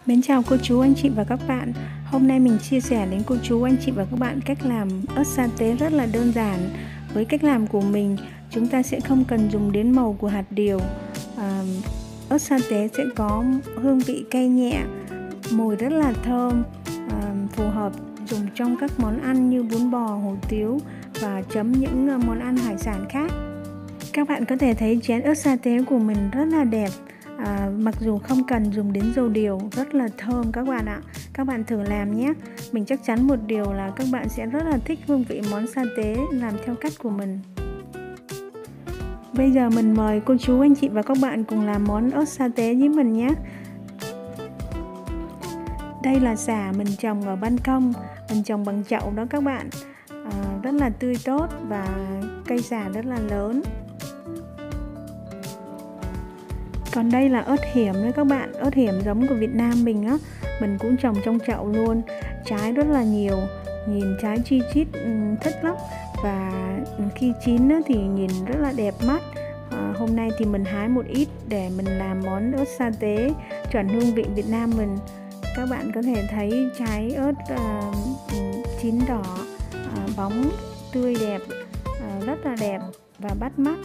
Mến chào cô chú, anh chị và các bạn. Hôm nay mình chia sẻ đến cô chú, anh chị và các bạn cách làm ớt sa tế rất là đơn giản. Với cách làm của mình, chúng ta sẽ không cần dùng đến màu của hạt điều. Ớt sa tế sẽ có hương vị cay nhẹ, mùi rất là thơm, phù hợp dùng trong các món ăn như bún bò, hủ tiếu và chấm những món ăn hải sản khác. Các bạn có thể thấy chén ớt sa tế của mình rất là đẹp. Mặc dù không cần dùng đến dầu điều, rất là thơm các bạn ạ. Các bạn thử làm nhé. Mình chắc chắn một điều là các bạn sẽ rất là thích hương vị món sa tế làm theo cách của mình. Bây giờ mình mời cô chú, anh chị và các bạn cùng làm món ớt sa tế với mình nhé. Đây là sả mình trồng ở ban công, mình trồng bằng chậu đó các bạn. Rất là tươi tốt và cây sả rất là lớn. Còn đây là ớt hiểm đấy các bạn, ớt hiểm giống của Việt Nam mình á, mình cũng trồng trong chậu luôn, trái rất là nhiều, nhìn trái chi chít thích lắm và khi chín á, thì nhìn rất là đẹp mắt. Hôm nay thì mình hái một ít để mình làm món ớt sa tế chuẩn hương vị Việt Nam mình. Các bạn có thể thấy trái ớt chín đỏ, bóng tươi đẹp, rất là đẹp và bắt mắt.